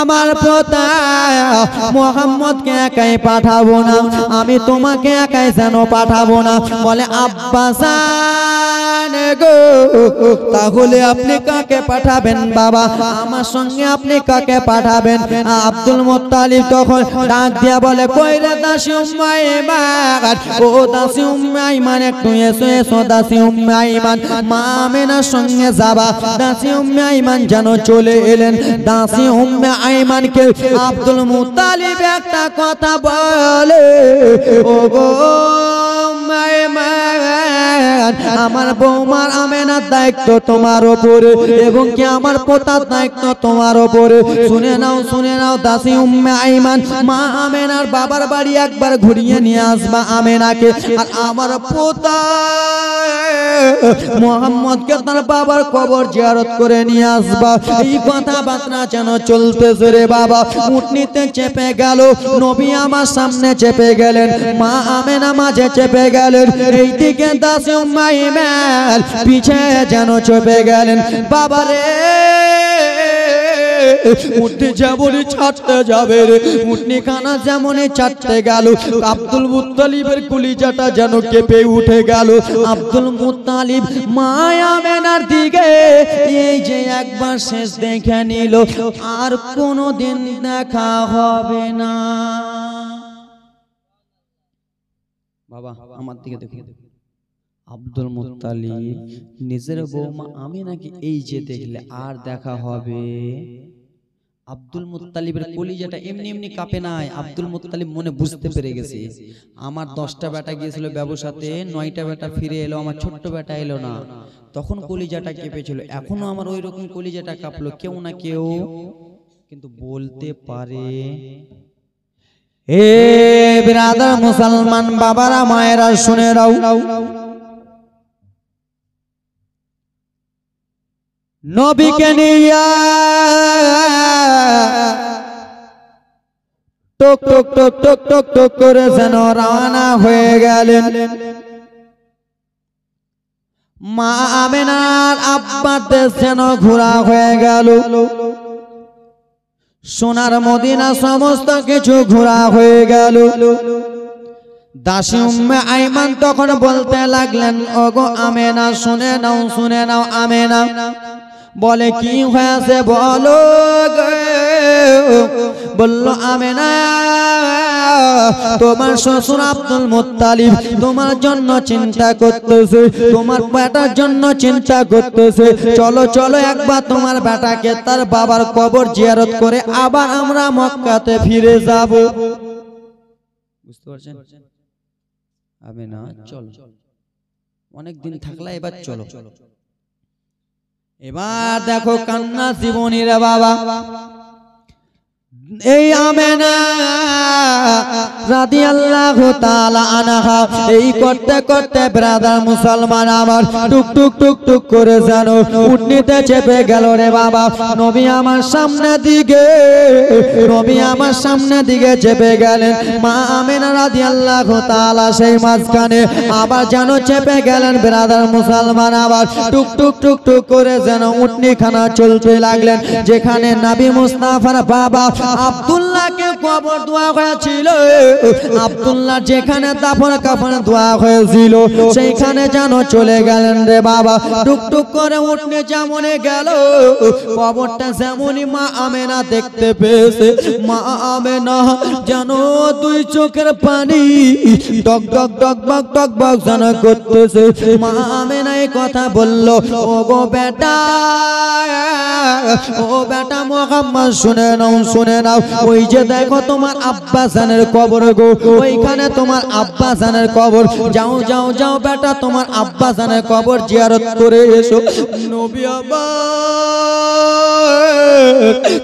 Speaker 1: আমার পোতা মুহাম্মদকে একাই পাঠাবো না, আমি তোমাকে একাই যেন পাঠাবো না। বলে আব্বা জান গো, তাহলে আপনি কাকে পাঠাবেন বাবা, আমার সঙ্গে আপনি কাকে পাঠাবেন? আব্দুল মুত্তালিব তখন ডাক দিয়া বলে কই রে দাসী উম্মে আইমান, ও দাসী উম্মে আইমান একটু এসো এসো দাসী উম্মে আইমান, মা আমিনার সঙ্গে যাবা। দাসী উম্মে আইমান যেন চলে এলেন। দাসী উম্মে আইমানকে আব্দুল মুত্তালিব একটা কথা বলে, ও গো আমার বৌমার আমিনার দায়িত্ব তোমার উপরে এবং কি আমার পোতার দায়িত্ব তোমার উপরে। শুনে নাও দাসী উম্মে আইমান, মা আমিনার বাবার বাড়ি একবার ঘুরিয়ে নিয়ে আসবা আমিনাকে, আর আমার পোতা মুহাম্মদকে তার বাবার কবর জিয়ারত করে নিয়ে আসবা। এই কথাবার্তা যেন চলতেছে রে বাবা। উটনিতে চেপে গেল, নবী আমার সামনে চেপে গেলেন, মা আমিনা মাঝে চেপে গেলেন, এইদিকে দাসী উম্মে আইমান পিছে যেন চেপে গেলেন। বাবারে উঠনি যেমনই ছাড়তে যাবে রে, উঠনি খানা যেমনই ছাড়তে গেল, আব্দুল মুত্তালিবের কলিজাটা যেন কেঁপে উঠে গেল। আব্দুল মুত্তালিব মা আমিনার দিকে এই যে একবার শেষ দেখে নিল, আর কোনোদিন দেখা হবে না। বাবা আমার দিকে দেখুন, আব্দুল মুত্তালিব নিজের বৌমা আমিনাকে এই যে দেখলে আর দেখা হবে। আব্দুল মুত্তালিবের কলিজাটা এমনি এমনি কাঁপে নাই। আব্দুল মুত্তালিব মনে বুঝতে পেরে গেছে, আমার 10টা বেটা গিয়েছিল ব্যবসাতে, 9টা বেটা ফিরে এলো, আমার ছোট্ট বেটা এলো না। তখন কলিজাটা কেঁপেছিল, এখনো আমার ওই রকম কলিজাটা কাঁপলো। কেউ না কেউ কিন্তু বলতে পারে হে বিরাদার মুসলমান বাবারা মায়েরা শুনে রাও, নবীকে নিয়া টক টক টক টক টক টক করে যেন রওনা হয়ে গেলেন। মা আমেনার আব্বার দেশ যেন ঘোরা হয়ে গেল, সোনার মদিনা সমস্ত কিছু ঘোরা হয়ে গেল। দাসী উম্মে আইমান তখন বলতে লাগলেন, ওগো আমেনা শুনে নাও, শুনে নাও আমেনা। বলে কি হয়েছে বলো গো? বলল আমেনা, তোমার শ্বশুর আব্দুল মুত্তালিব তোমার জন্য চিন্তা করতেছে, তোমার বেটার জন্য চিন্তা করতেছে। চলো চলো একবার তোমার বেটাকে তার বাবার কবর জিয়ারত করে আবার আমরা মক্কাতে ফিরে যাব। বুঝতে পারছেন? আমেনা চলো, অনেক দিন থাকলে এবার চলো। এবার দেখো কান্না জীবনীর বাবা। এই আমেনা রাদিয়াল্লাহু তাআলা আনহা এই করতে করতে ব্রাদার মুসলমান আমার টুক টুক টুক টুক করে জানো উঠনিতে চেপে গেল রে বাবা। নবী আমার সামনে দিকে, নবী আমার সামনে দিকে চেপে গেলেন। মা আমেনা রাদিয়াল্লাহু তাআলা সেই মাঝখানে আবার যেন চেপে গেলেন। ব্রাদার মুসলমান আবার টুক টুক টুক টুক করে যেন উঠনি খানা চলতে লাগলেন। যেখানে নবী মুস্তাফার বাবা আব্দুল্লাহকে কবর দেওয়া হয়েছিল, আব্দুল্লাহ যেখানে দাফন কাফন দেওয়া হয়েছিল সেইখানে যেন চলে গেলেন রে বাবা। টুক টুক করে উঠনে যেমনই গেল, কবরটা যেমনই মা আমেনা দেখতে পেয়েছে, মা আমেনা যেন দুই চোখের পানি টক টক টক বক টক বক যেন করতেছে। মা আমেনা এই কথা বলল, ও গো বেটা, ও বেটা মুহাম্মদ শুনে নাও, শুনে নাও। ওই যে দেখো তোমার আব্বা জানের কবর গো, ওইখানে তোমার আব্বা জানের কবর। যাও যাও যাও বেটা, তোমার আব্বা জানের কবর জিয়ারত করে এসো। নবী আবার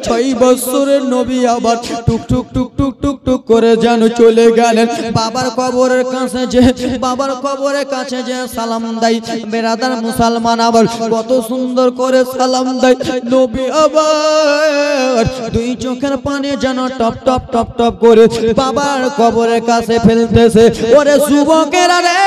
Speaker 1: 6 বছরের নবী আবার টুক টুক টুক টুক টুক টুক করে যেন চলে গেলেন বাবার কবরের কাছে। যে বাবার কবরের কাছে যে সালাম দেয় বেরাদার মুসলমান আবার কত সুন্দর করে সালাম দেয়। নবী আবার দুই চোখের পানি যেন টপ টপ টপ টপ করে বাবার কবরের কাছে ফেলতেছে। ওরে যুবকেরা রে,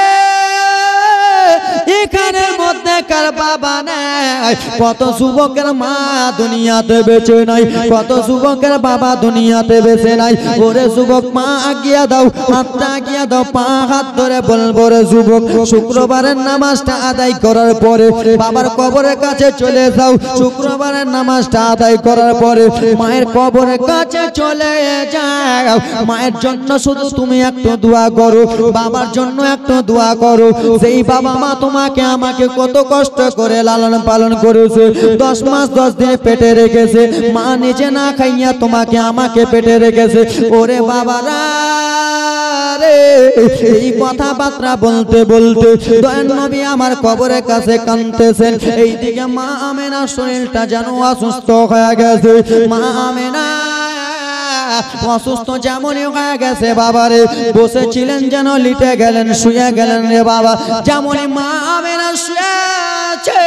Speaker 1: এখানের মধ্যে কার বাবা নাই? কত যুবকের মা দুনিয়াতে বেঁচে নাই, কত যুবকের বাবা দুনিয়াতে বেঁচে নাই। ওরে যুবক মা আগিয়া দাও, হাতটা আগিয়া দাও, পা হাত ধরে বলবো রে যুবক, শুক্রবারের নামাজটা আদায় করার পরে বাবার কবরের কাছে চলে যাও। শুক্রবারের নামাজটা আদায় করার পরে মায়ের কবরের কাছে চলে যাও। মায়ের জন্য শুধু তুমি একটু দোয়া করো, বাবার জন্য একটু দোয়া করো। সেই বাবা মা তোমাকে আমাকে কত কষ্ট করে লালন পালন করেছে, 10 মাস 10 দিন পেটে রেখেছে, মা নিজে না খাইয়া তোমাকে আমাকে পেটে রেখেছে। ওরে বাবারা রে, এই কথাবার্তা বলতে বলতে দয়ার নবী আমার কবরের কাছে কাঁদতেছেন। এইদিকে মা আমেনার শরীরটা যেন অসুস্থ হয়ে গেছে। মা আমেনা অসুস্থ যেমনই হয়ে গেছে বাবারে, বসেছিলেন যেন লিটে গেলেন, শুয়ে গেলেন রে বাবা। যেমনই মা আমেনা শুয়েছে,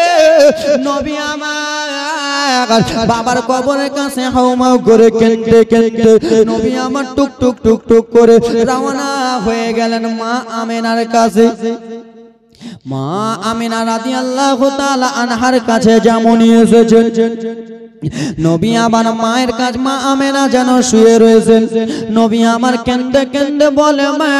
Speaker 1: নবী আমার বাবার কবরের কাছে হাউমাউ করে কেঁদতে কেঁদতে নবী আমার টুক টুক টুক টুক করে রওনা হয়ে গেলেন মা আমেনার কাছে। মা আমেনা রাদিয়াল্লাহু তাআলা আনহার কাছে যেমনই এসেছেন, নবী আমার মায়ের কাজ মা আমেনা যেন শুয়ে রয়েছেন। নবী আমার কেঁদে কেঁদে বলে, মা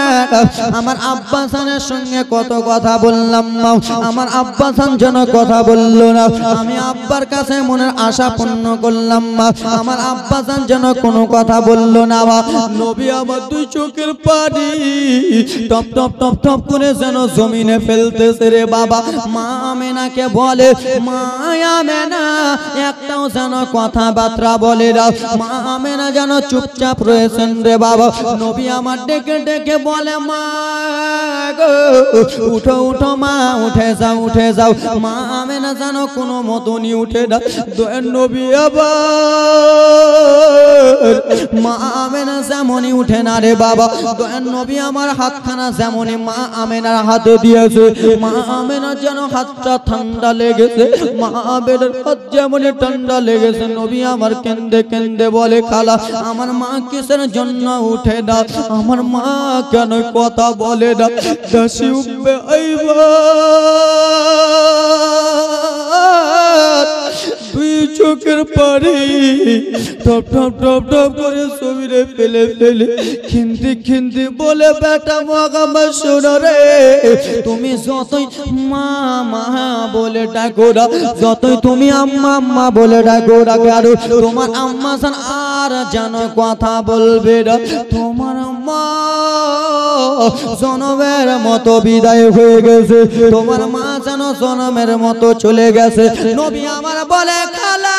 Speaker 1: আমার আব্বা জানের সঙ্গে কত কথা বললাম না, আমার আব্বা জান যেন কথা বললো না। আমি আব্বার কাছে মনের আশা পূর্ণ করলাম মা, আমার আব্বা জান যেন কোনো কথা বললো না। নবী আমার দুই চোখের পানি টপ টপ টপ টপ করে যেন জমিনে ফেলতেছে রে বাবা। মা আমেনাকে বলে, মা আমেনা একটাও যেন কথাবার্তা বলে না। মা আমেনা যেন চুপচাপ রয়েছেন রে বাবা। নবী আমার ডেকে ডেকে বলে মা গো উঠো উঠো মা, উঠে যাও উঠে যাও। মা আমেনা যেন কোনো মতনই উঠে না। দয়ার নবী আবার মা আমেনা যেমনই উঠে না রে বাবা। দয়ার নবী আমার হাতখানা যেমনই মা আমেনার হাতে দিয়েছে, মা আমেনার যেন হাতটা ঠান্ডা লেগেছে। মা আমেনার হাত যেমনই ঠান্ডা লেগেছে, নবী আমার কেন্দে কেন্দে বলে খালা আমার মা কিসের জন্য উঠে না, আমার মা কেন কথা বলে না। দাসী উঠবে তুই চোখের পানি টপ টপ টপ টপ করে শরীরে ফেলে ফেলে খিন্তি খিন্তি বলে বেটা মগামা শোনো রে, তুমি যতই মা মা বলে ডাকো না, যতই তুমি আম্মা আম্মা বলে ডাকো না কেন, তোমার আম্মা জান আর যেন কথা বলবে না। তোমার মা জনমের মতো বিদায় হয়ে গেছে, তোমার মা যেন জনমের মতো চলে গেছে। নবী আমার বলে খালা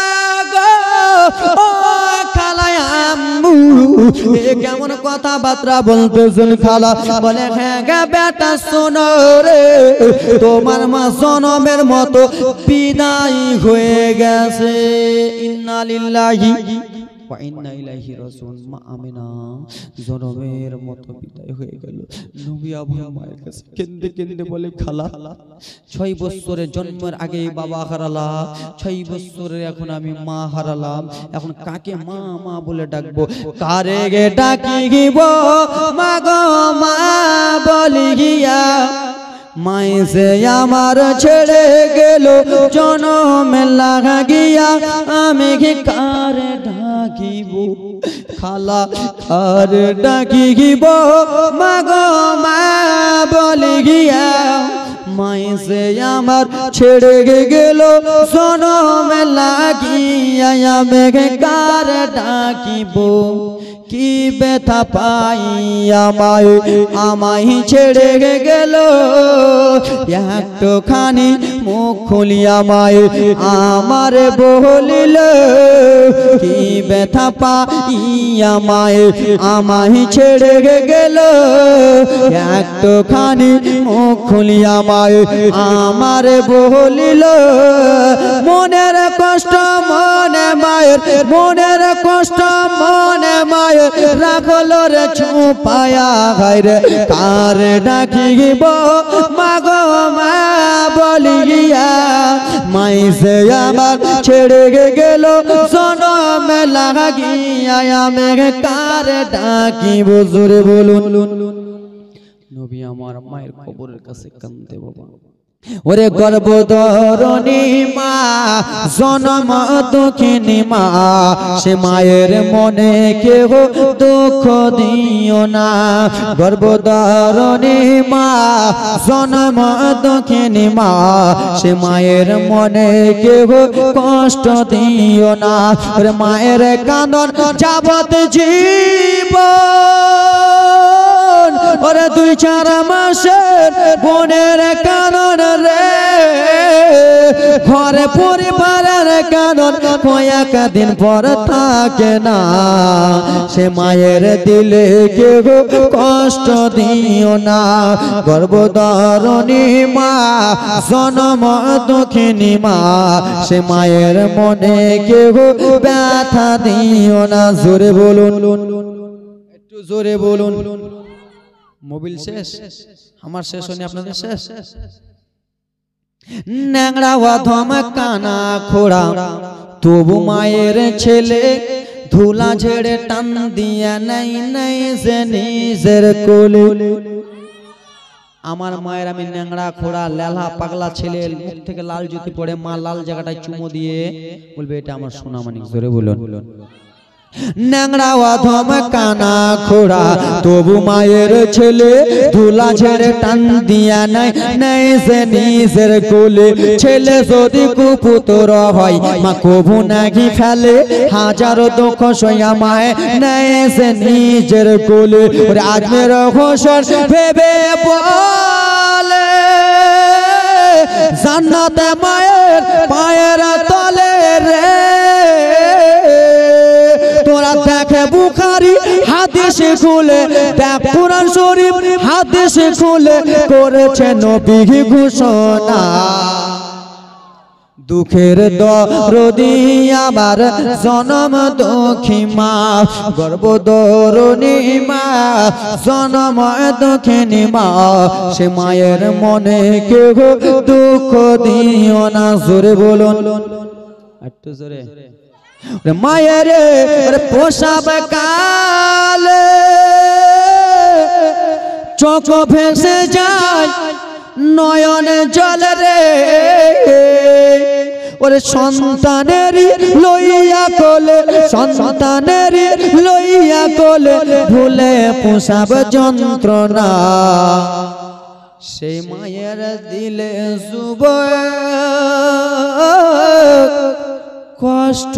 Speaker 1: গো ও খালা আম্মু এ কেমন কথাবার্তা বলতেছেন খালা? বলে হ্যাঁ গা বেটা শোনো রে, তোমার মা জনমের মতো বিদায় হয়ে গেছে। ইন্না লিল্লাহি ওয়া ইন্না ইলাইহি রাজিউন। মা আমেনা জনমের মতো বিদায় হয়ে গেল। নবী আবু মায়ের কাছে কেঁদে কেঁদে বলে খালা 6 বছরের জন্মের আগে বাবা হারালাম, 6 বছরের এখন আমি মা হারালাম, এখন কাকে মা মা বলে ডাকবো, কারে গে ডাকিব মা গো মা বলি গিয়া, মায়ে যে আমার ছেড়ে গেল জনমে লাগিয়া, আমি কি কারে ডাকিব খালা কারে ডাকিব মা গো মা বলি গিয়া, মায়ে যে আমার ছেড়ে গেল জনমে লাগিয়া, আমি কি কারে ডাকিব, কি ব্যথা পাই আমায় আমায় ছেড়ে গেল, একটুখানি মুখ খুলিয়া মায় আমার বলিল, কি ব্যথা পাই আমায় আমায় ছেড়ে গেল, একটুখানি মুখ খুলিয়া মায় আমার বলিল, মনের কষ্ট মনে মায়ের, মনের কষ্ট মনে মায়ের রাখলো রে ছুপায়া গায়রে, কার ডাকিব মা গো মা বলিয়া, মাই সে আমার ছেড়ে গেল জনমে লাগিয়া, আমি কার ডাকিব জোরে বলুন। নবী আমার মায়ের কবরের কাছে কাঁদে বাবা। ওরে গর্ভধারিণী মা জনম দুঃখিনী মা, সে মায়ের মনে কেহ দুঃখ দিও না, গর্ভধারিণী মা জনম দুঃখিনী মা, সে মায়ের মনে কেহ কষ্ট দিও না, ওরে মায়ের কাঁদন যাবত জীবন, ওরে 2-4 মাসের বোনের কাঁদন রে, ঘরে পরিবারের কাঁদন কয়েকদিন পর থাকে না, সে মায়ের দিলে কেউ কষ্ট দিও না, গর্ভধারিণী মা জনম দুঃখিনী মা, সে মায়ের মনে কেউ ব্যথা দিও না, জোরে বলুন, একটু জোরে বলুন। মোবিল শেষ, আমার শেষ হয়নি, আপনাদের শেষ। ন্যাংরা অধম কানা খোড়া তবু মায়ের ছেলে, ধুলা ঝেড়ে টান দিয়া নাই নাই যে নিজের কোলে, আমার মায়ের আমি ন্যাংরা খোড়া লেলা পাগলা ছেলে, মুখ থেকে লাল জ্যোতি পড়ে মা লাল জায়গাটায় চুমো দিয়ে বলবে এটা আমার সোনামণি, জোরে বলুন। ন্যাংরা অধম কানা খোড়া তবু মায়ের ছেলে, ধুলা ঝেড়ে টান দিয়া নাই নাই যে নিজের কোলে, ছেলে যদি কুপুত্র হয় মা কবু নাকি ফেলে, হাজারো দুঃখ সইয়া মায়ে নাই যে নিজের কোলে, আজমের হোসেন ভেবে বলে জান্নাতে মায়ের পায়ের তলে রে, হাদিস খুলে দেখ কুরআন শরীফ হাদিস খুলে করেছে নবী ঘোষণা দুঃখের দরদি আবার জনম দুঃখী মা গর্ভধারিণী মা জনম দুঃখিনী মা সে মায়ের মনে কেউ দুঃখ দিও না জোরে বলুন একটু জোরে মায়ের প্রসব কালে চোখ ভেসে যায় নয়ন জল রে ওরে সন্তানের লইয়া কোলে সন্তানের লইয়া কোলে ভুলে প্রসব যন্ত্রণা সেই মায়ের দিলে শুভ কষ্ট